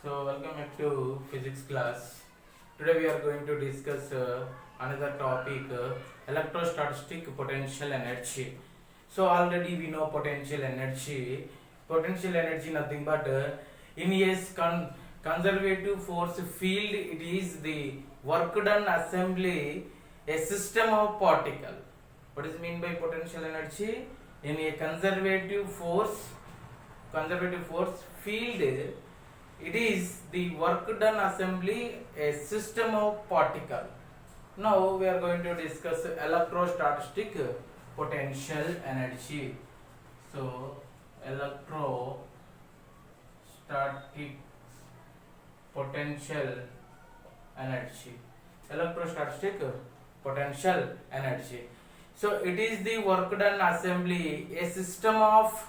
So welcome back to physics class. Today we are going to discuss another topic, electrostatic potential energy. So already we know potential energy. Potential energy nothing but in a conservative force field, it is the work done assembly a system of particle. What is mean by potential energy? In a conservative force field, it is the work done assembly a system of particle. Now we are going to discuss electrostatic potential energy. So electrostatic potential energy, electrostatic potential energy. So it is the work done assembly a system of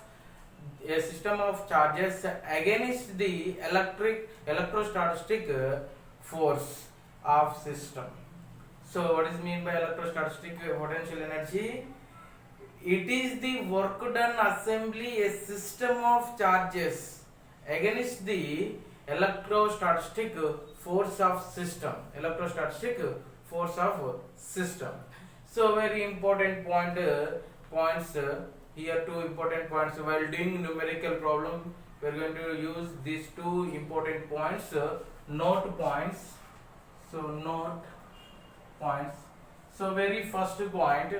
charges against the electrostatic force of system. So what is mean by electrostatic potential energy? It is the work done assembly a system of charges against the electrostatic force of system. Electrostatic force of system. So very important points. Here two important points. While doing numerical problem, we are going to use these two important points, note points. So note points. So very first point,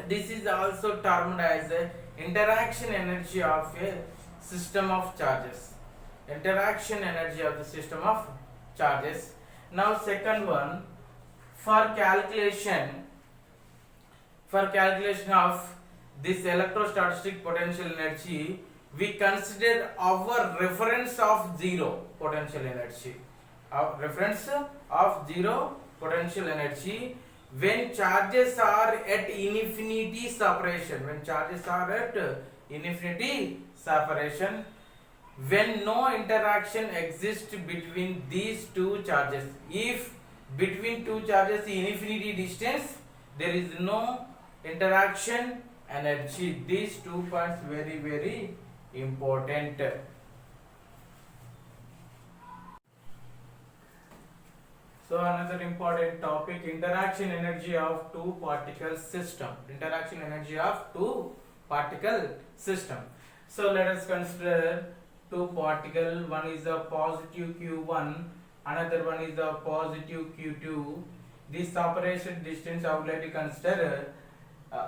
this is also termed as interaction energy of a system of charges. Interaction energy of the system of charges. Now second one, for calculation of this electrostatic potential energy, we consider our reference of zero potential energy. Our reference of zero potential energy when charges are at infinity separation. When charges are at infinity separation, when no interaction exists between these two charges. If between two charges infinity distance, there is no interaction energy. These 2 points very important. So another important topic, interaction energy of two particle system. Interaction energy of two particle system. So let us consider two particle. One is a positive Q1, another one is a positive Q2. This separation distance I would like to consider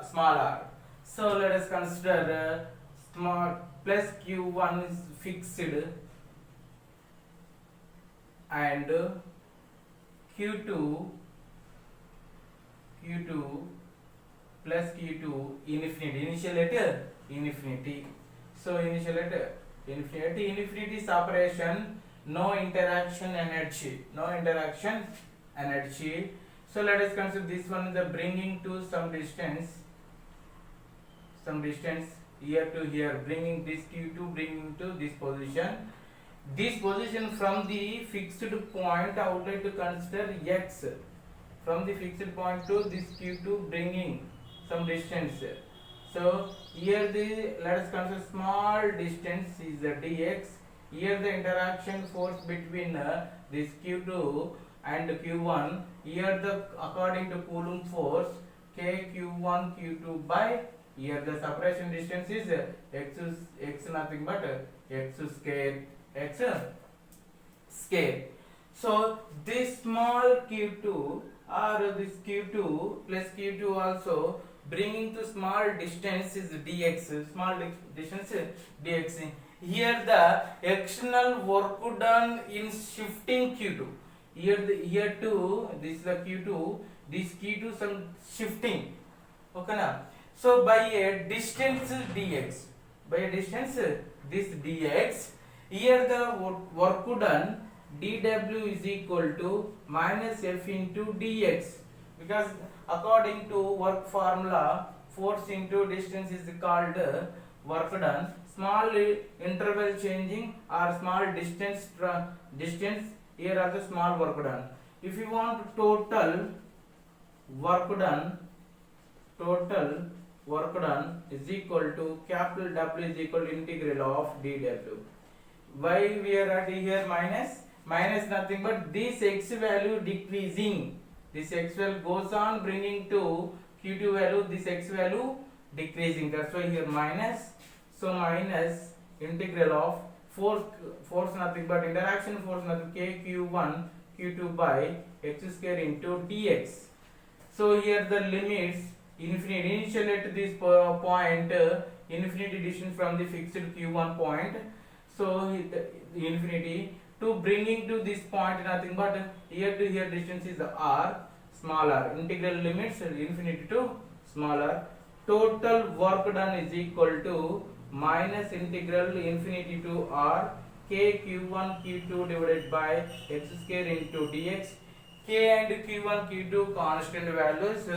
small r. So let us consider small plus Q1 is fixed and Q2 plus Q2 infinity, initial at infinity. So initial at infinity separation, no interaction energy. So let us consider this one is the bringing to some distance here to here, bringing this Q2 bringing to this position. This position from the fixed point I would like to consider x. From the fixed point to this Q2 bringing some distance. So here let us consider small distance is the dx. Here the interaction force between this Q2 and Q1. Here according to Coulomb force, K Q1 Q2 by, here the separation distance is x nothing but x square. So this small Q2 or this Q2 plus Q2 also bringing to small distance is dx. Small distance dx. Here the external work done in shifting Q2. Here to this is the Q2. This Q2 some shifting. Okay na? So by a distance dx, this dx, here the work done dw is equal to minus f into dx, because according to work formula, force into distance is called work done. Small interval changing or small distance, here are the small work done. If you want total work done is equal to capital W is equal to integral of dw. why we are at here minus nothing but this x value decreasing, this x value goes on bringing to q2 value, this x value decreasing, that's why here minus. So minus integral of force nothing but interaction force nothing k q1 q2 by x square into dx. So here the limits infinity, initial at this point infinity distance from the fixed q1 point, so infinity to bringing to this point nothing but here to here distance is r smaller, integral limits infinity to smaller, total work done is equal to minus integral infinity to r k q1 q2 divided by x square into dx. K and q1 q2 constant values,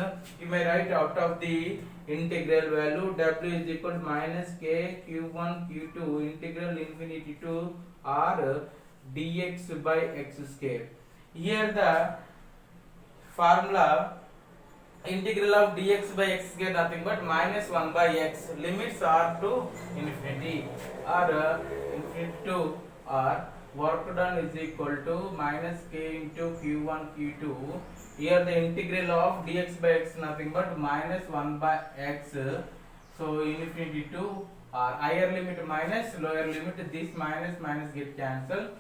you may write out of the integral value w is equal to minus k q1 q2 integral infinity to r dx by x square. Here the formula integral of dx by x square nothing but minus 1 by x, limits r to infinity or infinity to r, work done is equal to minus k into q1 q2. Here the integral of dx by x nothing but minus 1 by x, so infinity to r, higher limit minus lower limit, this minus minus get cancelled,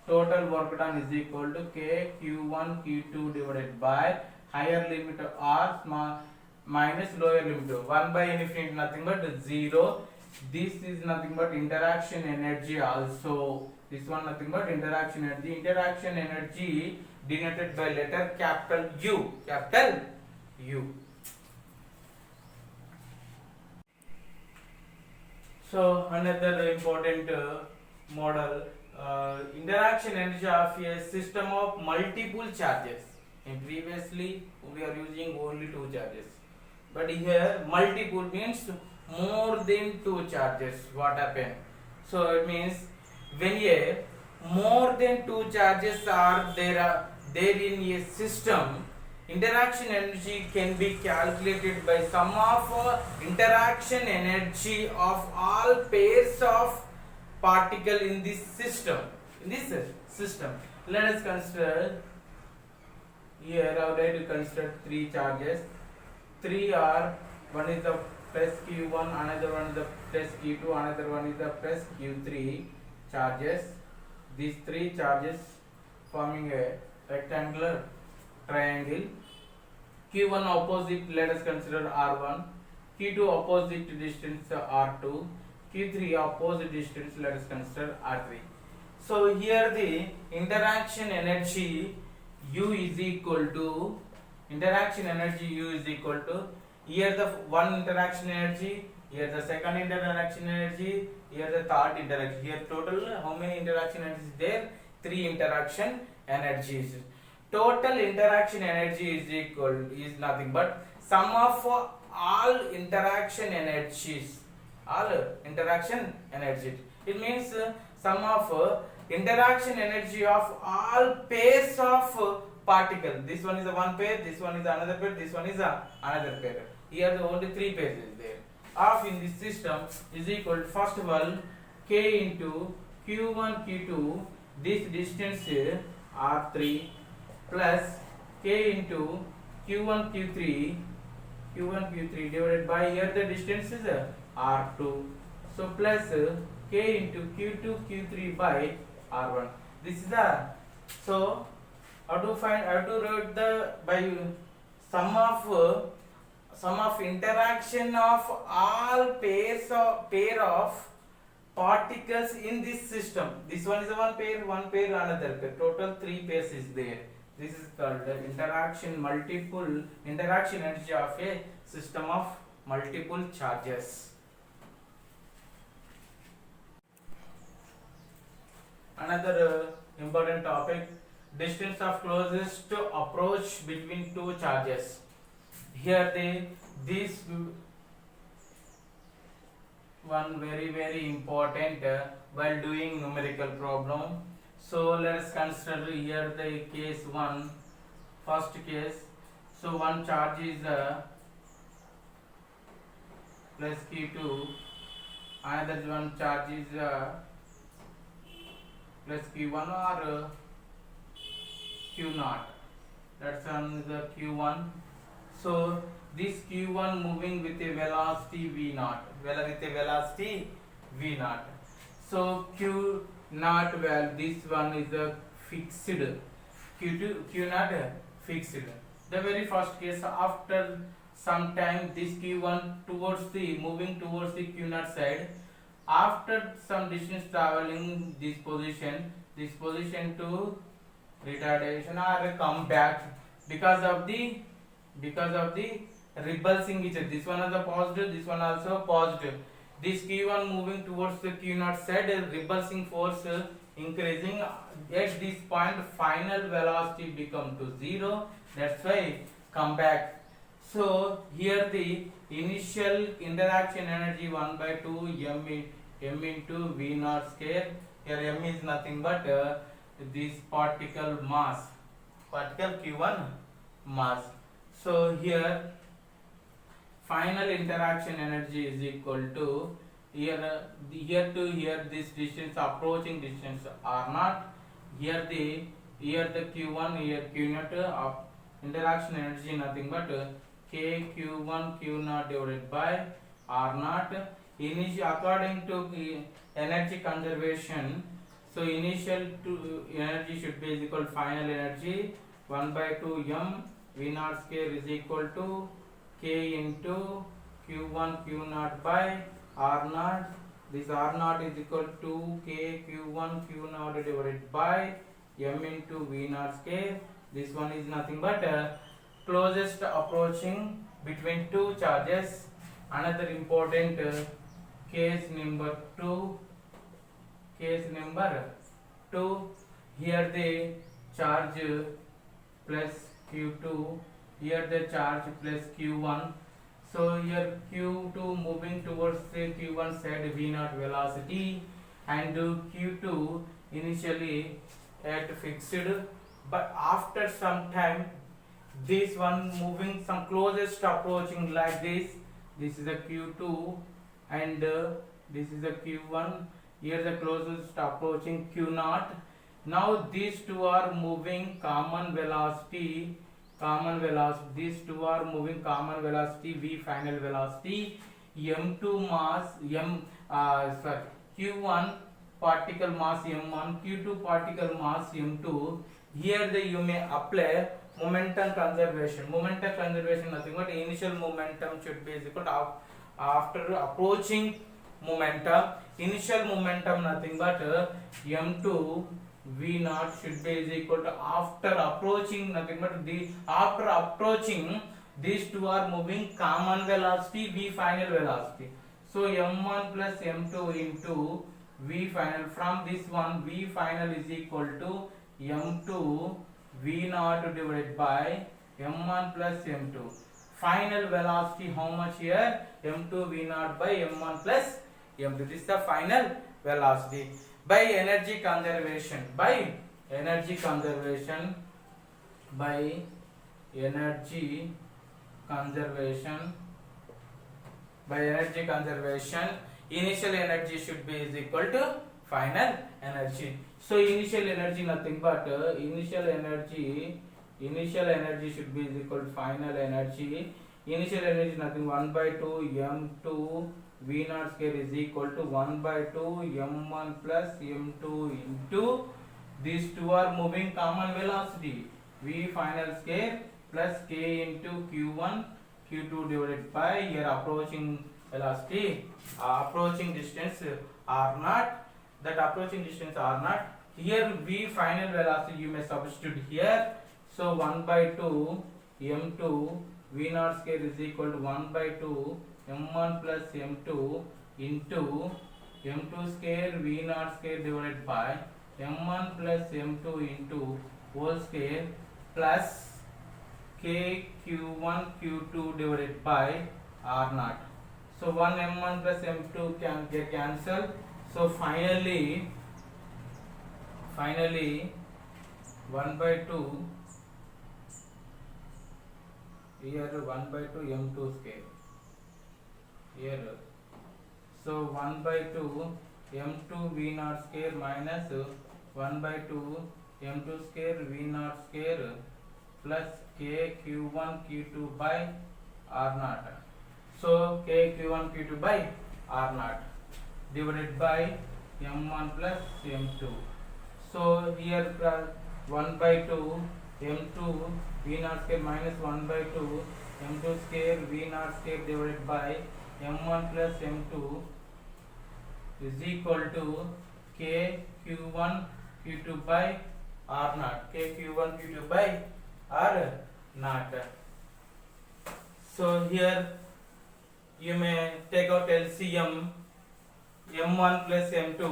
total work done is equal to k q1 q2 divided by higher limit r small minus lower limit 1 by infinity nothing but 0. This is nothing but interaction energy also. This one nothing but interaction energy. Interaction energy denoted by letter capital U. Capital U. So another important model, interaction energy of a system of multiple charges. And previously we are using only two charges, but here multiple means more than two charges. What happened? So it means when a more than two charges are there in a system, interaction energy can be calculated by sum of interaction energy of all pairs of particle in this system. Let us consider here. I would like to consider three charges. Three are, one is the plus q1, another one is the plus q2, another one is the plus q3 charges. These three charges forming a rectangular triangle. q1 opposite, let us consider r1, q2 opposite distance r2, q3 opposite distance, let us consider r3. So here the interaction energy U is equal to here the one interaction energy, here the second interaction energy, here the third interaction. Here total how many interaction energies there? Three interaction energies. Total interaction energy is nothing but sum of all interaction energies. It means sum of interaction energy of all pairs of particle. This one is a one pair, this one is another pair, this one is another pair. Here the only three pairs is there. Of in this system is equal to, first of all, k into q1 q2, this distance r3, plus k into q1 q3 divided by here the distance is r2. So plus k into q2 q3 by r1. This is the, so how to write the by sum of interaction of all pair of particles in this system. This one is one pair, another pair. Total three pairs is there. This is called interaction energy of a system of multiple charges. Another important topic, distance of closest approach between two charges. Here this one very important while doing numerical problem. So let us consider here the case 1, first case. So one charge is plus q2, another one charge is plus q1 or q naught. That's on the q1. So this q1 moving with a velocity v naught, with a velocity v naught. So q naught value, this one is a fixed, q naught fixed. The very first case, after some time this q1 towards the moving towards the q naught side, after some distance traveling this position to retardation or come back because of the repulsing each other. This one is a positive, this one also positive. This q1 moving towards the q naught side, repulsing force increasing. At this point final velocity become to 0, that's why come back. So here the initial interaction energy 1 by 2 m into v naught square. Here m is nothing but this particle mass, particle q1 mass. So here final interaction energy is equal to here to here, this distance, approaching distance r naught, here the q1, here q naught, interaction energy nothing but k q1 q naught divided by r naught. According to energy conservation, so initial to energy should be is equal to final energy 1 by 2 m v naught square is equal to k into q1 q naught by r naught. This r naught is equal to k q1 q naught divided by m into v naught square. This one is nothing but closest approaching between two charges. Another important case number 2. Here the charge plus q2, here the charge plus q1. So here q2 moving towards the q1 side v naught velocity, and q2 initially at fixed, but after some time this one moving some closest approaching like this. This is a q2 and this is a q1. Here the closest approaching q naught. Now these two are moving common velocity. These two are moving common velocity v final velocity. M2 mass q1 particle mass m1, q2 particle mass m2. Here you may apply momentum conservation. Momentum conservation nothing but initial momentum should be equal to after approaching momentum. Initial momentum nothing but m2 v naught should be equal to after approaching nothing but after approaching these two are moving common velocity v final velocity. So m1 plus m2 into v final. From this one v final is equal to m2 v naught divided by m1 plus m2. Final velocity how much here? m2 v naught by m1 plus m2. This is the final velocity. By energy conservation, by energy conservation, initial energy should be is equal to final energy. So initial energy nothing but initial energy should be is equal to final energy. Initial energy nothing 1 by 2 m2 v naught square is equal to 1 by 2 m1 plus m2 into these two are moving common velocity v final square plus k into q1 q2 divided by here approaching velocity, approaching distance r naught. That approaching distance r naught. Here v final velocity you may substitute here. So 1 by 2 m2 v naught square is equal to 1 by 2 m1 plus m2 into m2 square v naught square divided by m1 plus m2 into whole square plus k q1 q2 divided by r naught. So 1 m1 plus m2 can get cancelled. So finally 1 by 2 here 1 by 2 m2 square here. So 1 by 2 m2 v naught square minus 1 by 2 m2 square v naught square plus k q1 q2 by r naught. So k q1 q2 by r naught divided by m1 plus m2. So here 1 by 2 m2 v naught square minus 1 by 2 m2 square v naught square divided by m1 plus m2 is equal to k q1 q2 by r naught. K q1 q2 by r naught. So here you may take out LCM m1 plus m2.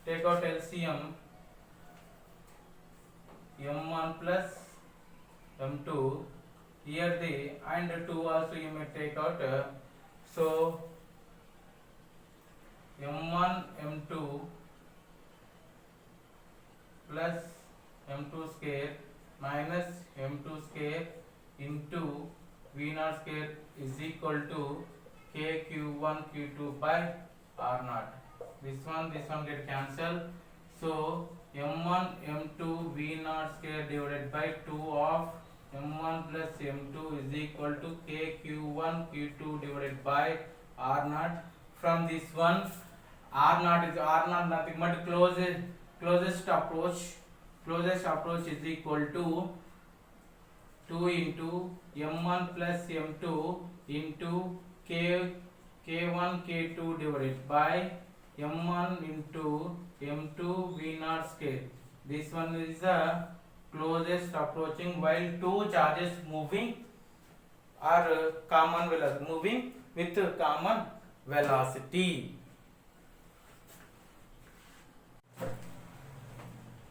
Take out LCM m1 plus m2. Here the and 2 also you may take out. So m1 m2 plus m2 square minus m2 square into v naught square is equal to k q1 q2 by r naught. This one get cancelled. So m1 m2 v naught square divided by 2 of m1 plus m2 is equal to k q1 q2 divided by r naught. From this one r naught nothing but closest approach is equal to 2 into m1 plus m2 into k1 k2 divided by m1 into m2 v naught square. This one is the closest approaching while two charges moving are moving with common velocity.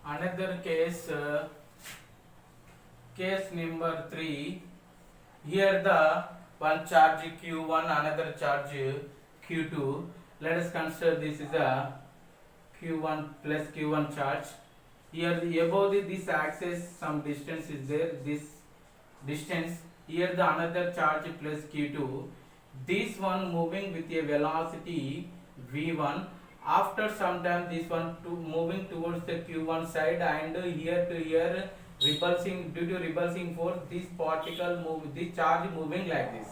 Another case, case number 3. Here the one charge q1, another charge q2. Let us consider this is a q1 plus q1 charge. Here above this axis some distance is there. This distance. Here the another charge plus q2. This one moving with a velocity v1. After some time this one moving towards the q1 side, and here to here repulsing, due to repulsing force this particle this charge moving like this.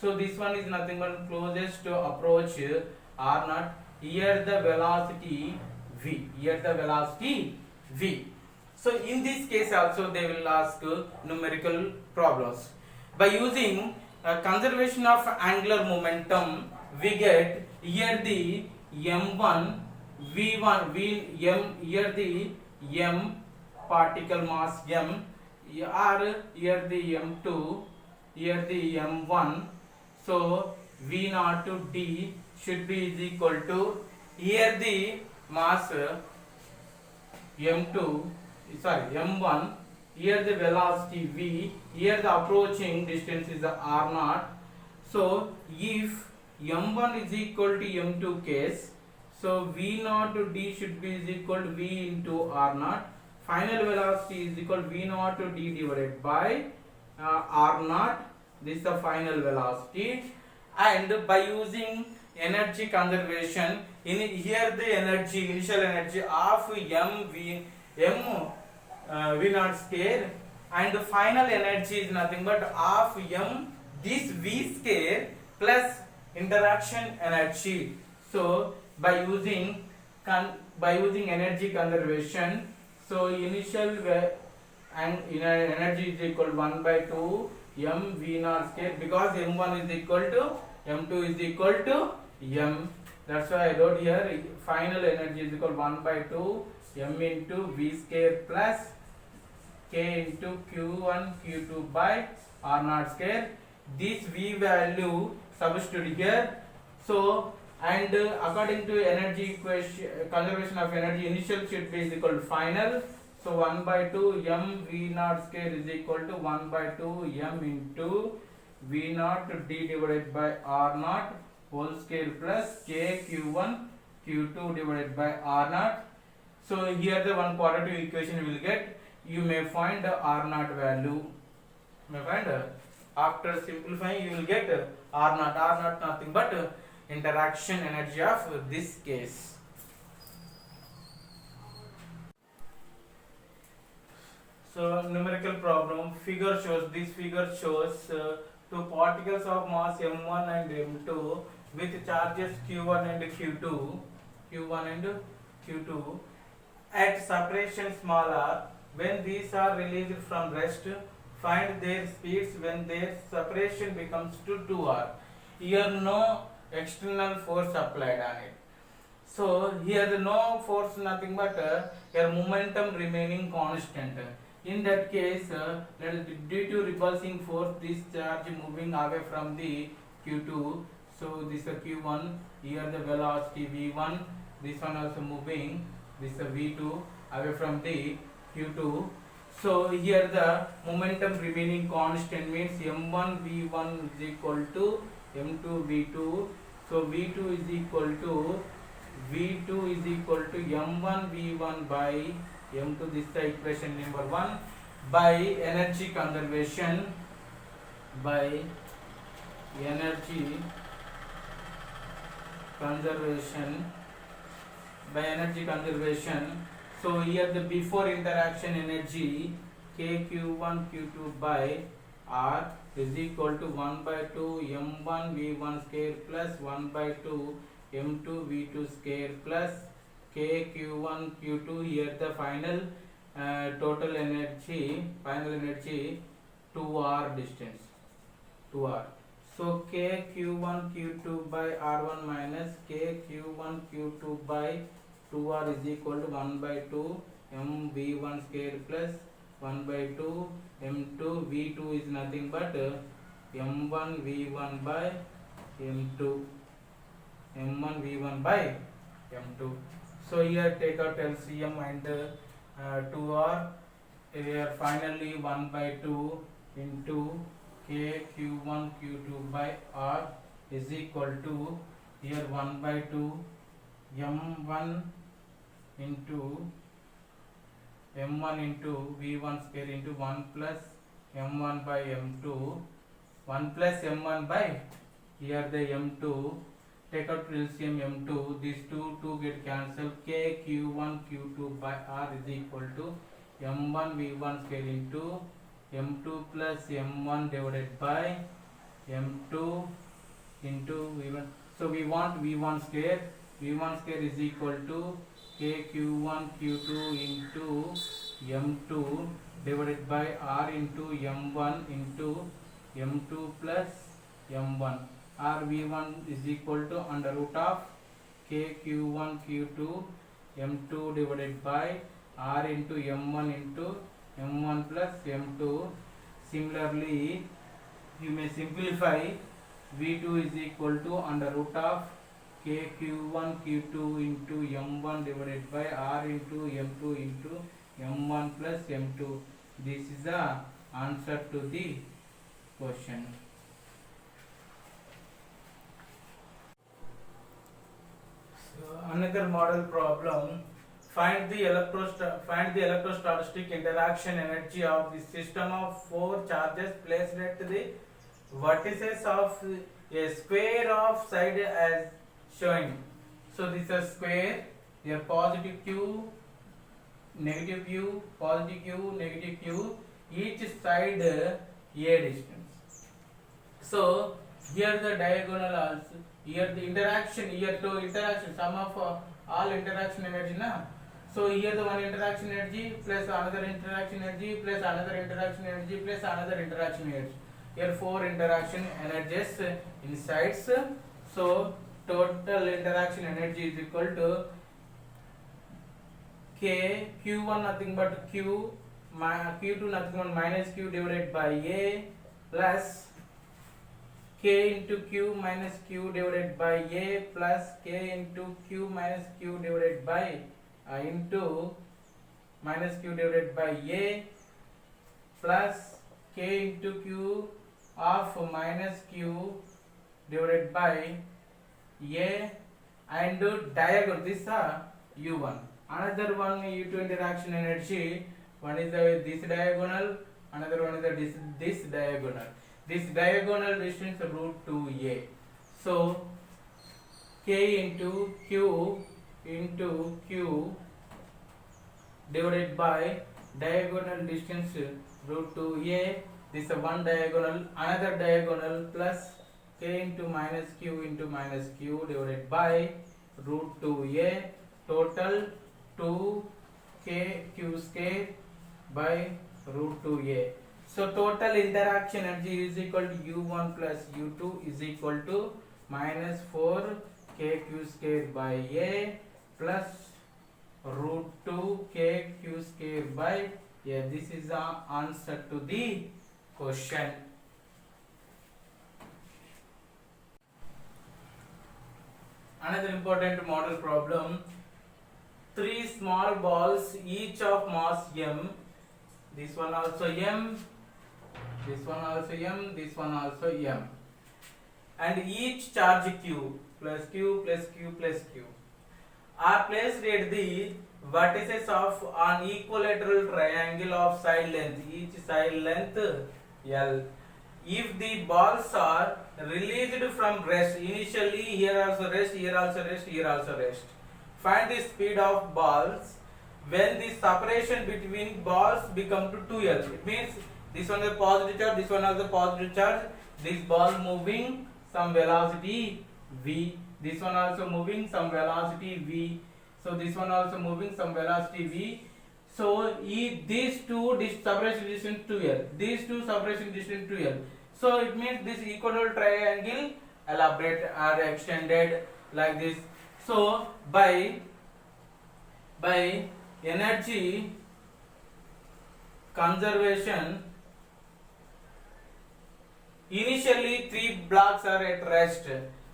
So this one is nothing but closest to approach r naught. Here the velocity v. So in this case also they will ask numerical problems. By using conservation of angular momentum, we get here the m1 v1 v m, here the m particle mass m, or here the m2, here the m1. So v naught to d should be is equal to, here the mass m1, here the velocity v, here the approaching distance is the r naught. So if m1 is equal to m2 case, so v naught to d should be is equal to v into r naught. Final velocity is equal to v naught to d divided by r naught. This is the final velocity. And by using energy conservation, in here the energy, initial energy of v naught square, and the final energy is nothing but of m this v square plus interaction energy. So by using energy conservation, so initial and energy is equal to 1 by 2 m v naught square, because m1 is equal to m2 is equal to m. That's why I wrote here final energy is equal to 1 by 2 m into v square plus k into q1 q2 by r naught square. This v value substitute here. So and according to energy equation, conservation of energy, initial should be is equal to final. So 1 by 2 m v naught square is equal to 1 by 2 m into v naught d divided by r naught whole square plus k q1 q2 divided by r naught. So here the one quadratic equation you will get. You may find the r naught value. After simplifying you will get r naught. R naught nothing but interaction energy of this case. So numerical problem figure shows, this figure shows two particles of mass m1 and m2 with charges q1 and q1 and q2 at separation small r. When these are released from rest, find their speeds when their separation becomes to 2r. Here no external force applied on it. So here the no force nothing but your momentum remaining constant. In that case, due to repulsing force, this charge moving away from the Q2. So this is Q1. Here the velocity V1. This one also moving. This is V2 away from the Q2. So here the momentum remaining constant means M1 V1 is equal to M2 V2. So V2 is equal to M1 V1 by M2. This is the equation number 1 by energy conservation by energy conservation. So here the before interaction energy KQ1 Q2 by R is equal to 1 by 2 M1 V1 square plus 1 by 2 M2 V2 square plus KQ1 Q2. Here the final total energy, 2R distance, 2R. So KQ1 Q2 by R1 minus KQ1 Q2 by 2R is equal to 1 by 2 MV1 square plus 1 by 2 M2 V2 is nothing but M1 V1 by M2. M1 V1 by M2. So here take out LCM and 2R. Here finally 1 by 2 into K Q1 Q2 by R is equal to here 1 by 2 M1 into M1 into V1 square into 1 plus M1 by M2, 1 plus M1 by here the M2. Take out LCM M2, these two get cancelled. K Q1 Q2 by R is equal to M1 V1 square into M2 plus M1 divided by M2 into V1. So we want V1 square. V1 square is equal to K Q1 Q2 into M2 divided by R into M1 into M2 plus M1. RV1 is equal to under root of KQ1 Q2 M2 divided by R into M1 into M1 plus M2. Similarly, you may simplify. V2 is equal to under root of KQ1 Q2 into M1 divided by R into M2 into M1 plus M2. This is the answer to the question. Another model problem. Find the electrostatic interaction energy of the system of 4 charges placed at the vertices of a square of side as shown. So this is a square. Here positive Q, negative Q, positive Q, negative Q. Each side a distance. So here the diagonal also. Here the interaction, here to interaction, sum of all interaction energy na. So here the one interaction energy plus another interaction energy plus another interaction energy plus another interaction energy. Here 4 interaction energies inside. So total interaction energy is equal to K Q1 nothing but Q, Q2 nothing but minus Q divided by A plus K into Q minus Q divided by A plus K into Q minus Q divided by into minus Q divided by A plus K into Q of minus Q divided by A and diagonal. This is U1. Another one U2 interaction energy. One is this diagonal. Another one is this diagonal. This diagonal distance root 2a. So K into Q divided by diagonal distance root 2a, this is one diagonal, another diagonal plus k into minus q divided by root 2a, total 2k q square by root 2a. So total interaction energy is equal to u1 plus u2 is equal to minus 4 kq square by a plus root 2 kq square by a. This is the answer to the question. Another important model problem. 3 small balls, each of mass m. This one also m. This one also m. This one also m. And each charge q plus q plus q plus q are placed at the vertices of an equilateral triangle of side length, each side length L. If the balls are released from rest, initially here also rest, here also rest, here also rest. Find the speed of balls when the separation between balls become to 2L. It means this one is a positive charge, this one has a positive charge. This ball moving some velocity v. This one also moving some velocity v. So this one also moving some velocity v. So these two separation distance 2L. These two separation distance 2L. So it means this equilateral triangle elaborate or extended like this. So by energy conservation, initially 3 blocks are at rest.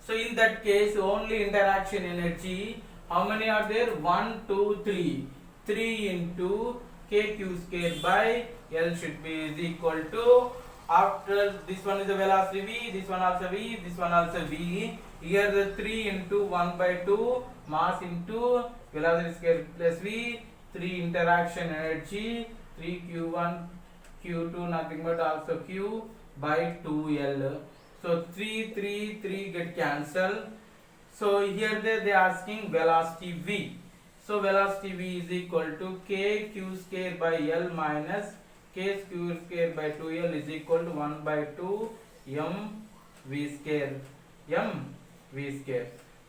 So in that case only interaction energy, how many are there? 1, 2, 3. 3 into kq square by L should be is equal to, after this one is the velocity v, this one also v, this one also v. Here the 3 into 1 by 2 mass into velocity square plus v, 3 interaction energy, 3 q1 q2 nothing but also q by 2L. So 3 get cancelled. So here they are asking velocity v. So velocity v is equal to k q square by L minus k square by 2L is equal to 1 by 2 m v square.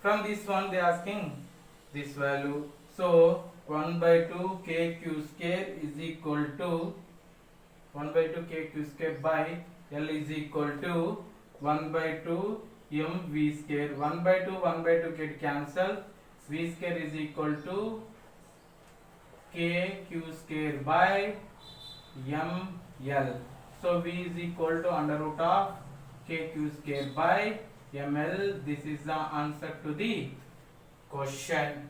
From this one they are asking this value. So 1 by 2 k q square is equal to 1 by 2 k q square by L is equal to 1 by 2 m v square. 1 by 2 get cancelled. V square is equal to k q square by m L. So V is equal to under root of k q square by ml. This is the answer to the question.